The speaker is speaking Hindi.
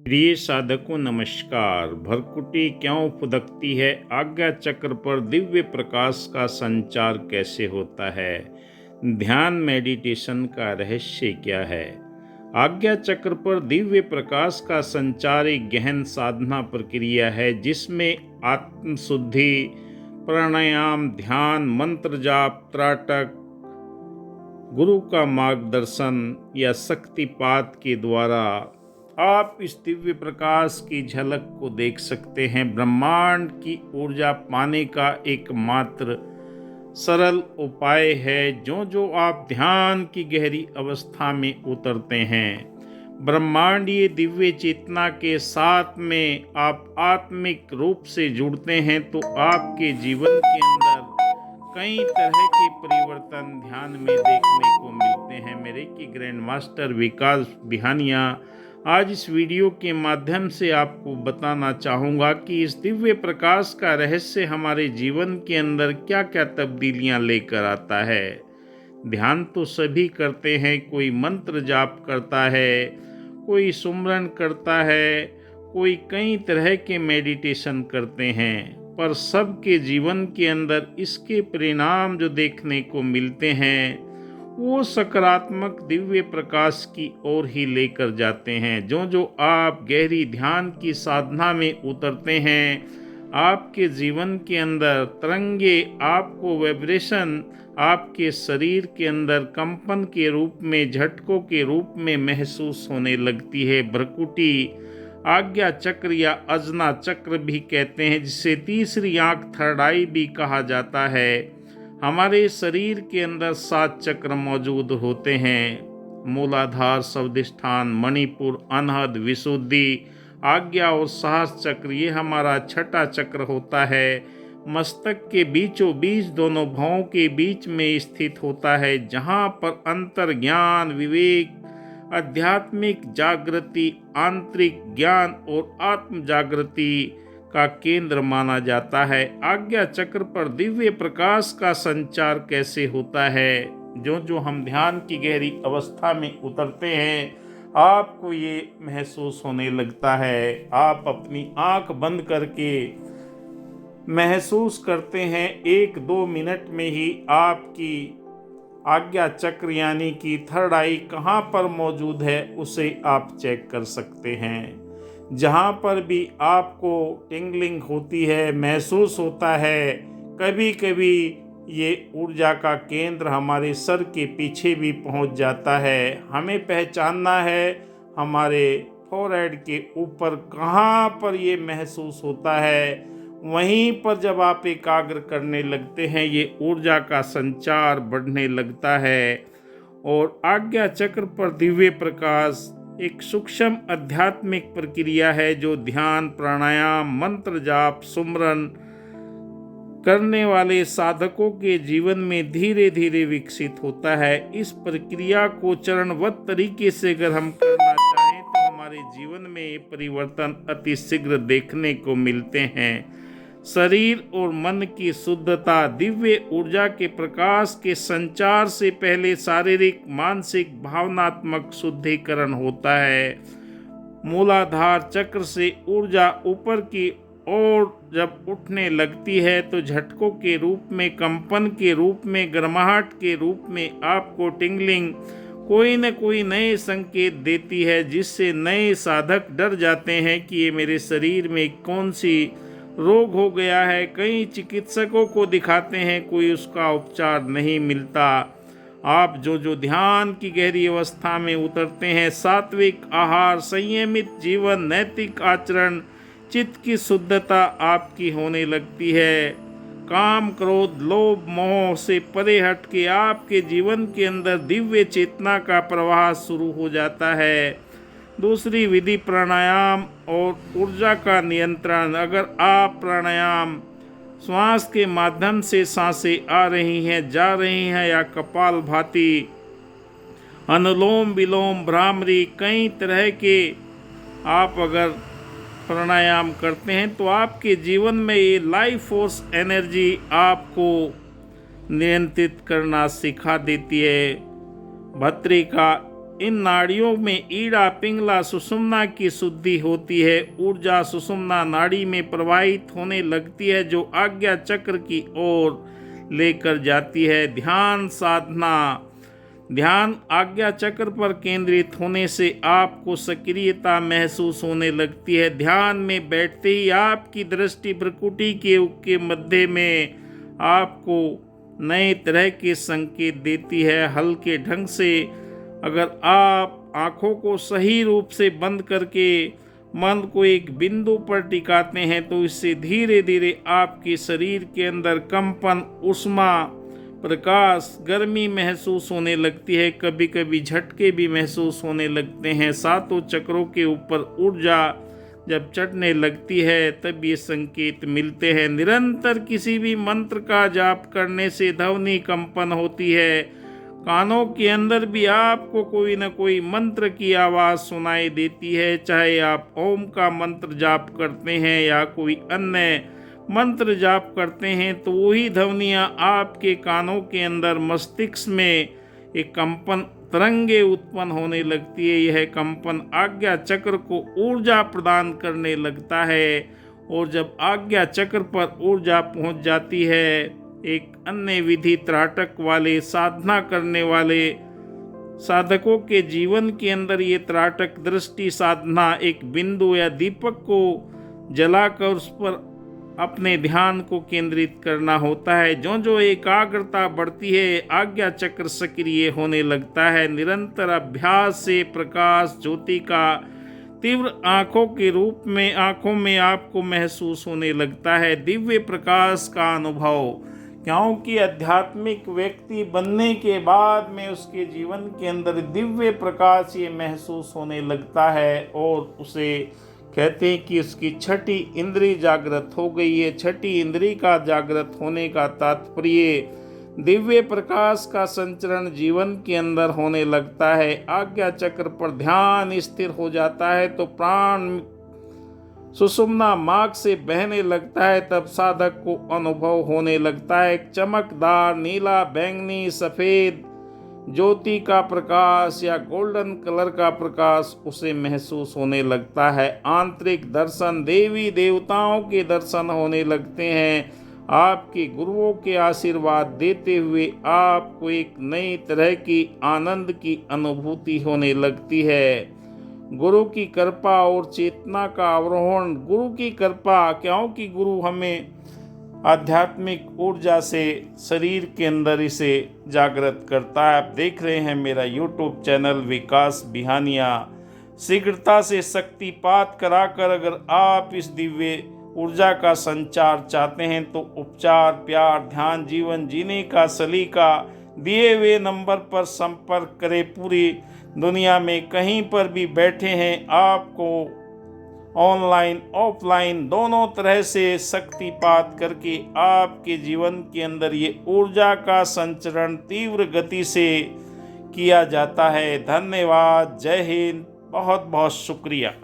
प्रिय साधकों नमस्कार। भ्रकुटी क्यों फुदकती है? आज्ञा चक्र पर दिव्य प्रकाश का संचार कैसे होता है? ध्यान मेडिटेशन का रहस्य क्या है? आज्ञा चक्र पर दिव्य प्रकाश का संचार एक गहन साधना प्रक्रिया है जिसमें आत्मशुद्धि, प्राणायाम, ध्यान, मंत्र जाप, त्राटक, गुरु का मार्गदर्शन या शक्तिपात के द्वारा आप इस दिव्य प्रकाश की झलक को देख सकते हैं। ब्रह्मांड की ऊर्जा पाने का एकमात्र सरल उपाय है। जो आप ध्यान की गहरी अवस्था में उतरते हैं, ब्रह्मांडीय दिव्य चेतना के साथ में आप आत्मिक रूप से जुड़ते हैं, तो आपके जीवन के अंदर कई तरह के परिवर्तन ध्यान में देखने को मिलते हैं। मेरे की ग्रैंड मास्टर विकास बिहानिया आज इस वीडियो के माध्यम से आपको बताना चाहूँगा कि इस दिव्य प्रकाश का रहस्य हमारे जीवन के अंदर क्या क्या तब्दीलियाँ लेकर आता है। ध्यान तो सभी करते हैं, कोई मंत्र जाप करता है, कोई सुमरन करता है, कोई कई तरह के मेडिटेशन करते हैं, पर सबके जीवन के अंदर इसके परिणाम जो देखने को मिलते हैं वो सकारात्मक दिव्य प्रकाश की ओर ही लेकर जाते हैं। जो आप गहरी ध्यान की साधना में उतरते हैं, आपके जीवन के अंदर तरंगे आपको वाइब्रेशन आपके शरीर के अंदर कंपन के रूप में, झटकों के रूप में महसूस होने लगती है। भ्रकुटी आज्ञा चक्र या अजना चक्र भी कहते हैं, जिसे तीसरी आंख, थर्ड आई भी कहा जाता है। हमारे शरीर के अंदर 7 चक्र मौजूद होते हैं: मूलाधार, स्वादिष्ठान, मणिपुर, अनहद, विशुद्धि, आज्ञा और साहस चक्र। ये हमारा छठा चक्र होता है। मस्तक के बीचों बीच दोनों भवों के बीच में स्थित होता है, जहाँ पर अंतर ज्ञान, विवेक, आध्यात्मिक जागृति, आंतरिक ज्ञान और आत्म जागृति का केंद्र माना जाता है। आज्ञा चक्र पर दिव्य प्रकाश का संचार कैसे होता है? जो हम ध्यान की गहरी अवस्था में उतरते हैं, आपको ये महसूस होने लगता है। आप अपनी आंख बंद करके महसूस करते हैं, 1-2 मिनट में ही आपकी आज्ञा चक्र यानी कि थर्ड आई कहाँ पर मौजूद है उसे आप चेक कर सकते हैं। जहाँ पर भी आपको टिंगलिंग होती है, महसूस होता है, कभी कभी ये ऊर्जा का केंद्र हमारे सर के पीछे भी पहुँच जाता है। हमें पहचानना है हमारे फोरहेड के ऊपर कहाँ पर ये महसूस होता है। वहीं पर जब आप एकाग्र करने लगते हैं, ये ऊर्जा का संचार बढ़ने लगता है। और आज्ञा चक्र पर दिव्य प्रकाश एक सूक्ष्म आध्यात्मिक प्रक्रिया है जो ध्यान, प्राणायाम, मंत्र जाप, सुमरन करने वाले साधकों के जीवन में धीरे धीरे विकसित होता है। इस प्रक्रिया को चरणबद्ध तरीके से अगर हम करना चाहें तो हमारे जीवन में ये परिवर्तन अति शीघ्र देखने को मिलते हैं। शरीर और मन की शुद्धता, दिव्य ऊर्जा के प्रकाश के संचार से पहले शारीरिक, मानसिक, भावनात्मक शुद्धिकरण होता है। मूलाधार चक्र से ऊर्जा ऊपर की ओर जब उठने लगती है तो झटकों के रूप में, कंपन के रूप में, गर्माहट के रूप में आपको टिंगलिंग कोई न कोई नए संकेत देती है, जिससे नए साधक डर जाते हैं कि ये मेरे शरीर में कौन सी रोग हो गया है। कई चिकित्सकों को दिखाते हैं, कोई उसका उपचार नहीं मिलता। आप जो ध्यान की गहरी अवस्था में उतरते हैं, सात्विक आहार, संयमित जीवन, नैतिक आचरण, चित्त की शुद्धता आपकी होने लगती है। काम, क्रोध, लोभ, मोह से परे हट के आपके जीवन के अंदर दिव्य चेतना का प्रवाह शुरू हो जाता है। दूसरी विधि प्राणायाम और ऊर्जा का नियंत्रण। अगर आप प्राणायाम श्वास के माध्यम से सांसें आ रही हैं, जा रही हैं, या कपालभाति, अनुलोम विलोम, भ्रामरी, कई तरह के आप अगर प्राणायाम करते हैं तो आपके जीवन में ये लाइफ फोर्स एनर्जी आपको नियंत्रित करना सिखा देती है। भस्त्रिका इन नाड़ियों में ईड़ा, पिंगला, सुषुम्ना की शुद्धि होती है। ऊर्जा सुषुम्ना नाड़ी में प्रवाहित होने लगती है जो आज्ञा चक्र की ओर लेकर जाती है। ध्यान साधना। ध्यान आज्ञा चक्र पर केंद्रित होने से आपको सक्रियता महसूस होने लगती है। ध्यान में बैठते ही आपकी दृष्टि भ्रुकुटी के मध्य में आपको नए तरह के संकेत देती है। हल्के ढंग से अगर आप आँखों को सही रूप से बंद करके मन को एक बिंदु पर टिकाते हैं तो इससे धीरे धीरे आपके शरीर के अंदर कंपन, ऊष्मा, प्रकाश, गर्मी महसूस होने लगती है। कभी कभी झटके भी महसूस होने लगते हैं। सातों चक्रों के ऊपर ऊर्जा जब चढ़ने लगती है तब ये संकेत मिलते हैं। निरंतर किसी भी मंत्र का जाप करने से ध्वनि कंपन होती है। कानों के अंदर भी आपको कोई न कोई मंत्र की आवाज़ सुनाई देती है। चाहे आप ओम का मंत्र जाप करते हैं या कोई अन्य मंत्र जाप करते हैं तो वही ध्वनियाँ आपके कानों के अंदर, मस्तिष्क में एक कंपन तरंगे उत्पन्न होने लगती है। यह कंपन आज्ञा चक्र को ऊर्जा प्रदान करने लगता है और जब आज्ञा चक्र पर ऊर्जा पहुंच जाती है, एक अन्य विधि त्राटक वाले, साधना करने वाले साधकों के जीवन के अंदर ये त्राटक दृष्टि साधना एक बिंदु या दीपक को जलाकर उस पर अपने ध्यान को केंद्रित करना होता है। जो जो एकाग्रता बढ़ती है आज्ञा चक्र सक्रिय होने लगता है। निरंतर अभ्यास से प्रकाश ज्योति का तीव्र आँखों के रूप में आँखों में आपको महसूस होने लगता है। दिव्य प्रकाश का अनुभव, क्योंकि आध्यात्मिक व्यक्ति बनने के बाद में उसके जीवन के अंदर दिव्य प्रकाश ये महसूस होने लगता है और उसे कहते हैं कि उसकी छठी इंद्री जागृत हो गई है। छठी इंद्री का जागृत होने का तात्पर्य दिव्य प्रकाश का संचरण जीवन के अंदर होने लगता है। आज्ञा चक्र पर ध्यान स्थिर हो जाता है तो प्राण सुषुम्ना मार्ग से बहने लगता है। तब साधक को अनुभव होने लगता है एक चमकदार नीला, बैंगनी, सफ़ेद ज्योति का प्रकाश या गोल्डन कलर का प्रकाश उसे महसूस होने लगता है। आंतरिक दर्शन, देवी देवताओं के दर्शन होने लगते हैं। आपके गुरुओं के आशीर्वाद देते हुए आपको एक नई तरह की आनंद की अनुभूति होने लगती है। गुरु की कृपा और चेतना का अवरोहण। गुरु की कृपा, क्योंकि गुरु हमें आध्यात्मिक ऊर्जा से शरीर के अंदर इसे जागृत करता है। आप देख रहे हैं मेरा यूट्यूब चैनल विकास बिहानिया। शीघ्रता से शक्तिपात कराकर अगर आप इस दिव्य ऊर्जा का संचार चाहते हैं तो उपचार, प्यार, ध्यान, जीवन जीने का सलीका दिए हुए नंबर पर संपर्क करें। पूरी दुनिया में कहीं पर भी बैठे हैं आपको ऑनलाइन ऑफलाइन दोनों तरह से शक्तिपात करके आपके जीवन के अंदर ये ऊर्जा का संचरण तीव्र गति से किया जाता है। धन्यवाद। जय हिंद। बहुत बहुत शुक्रिया।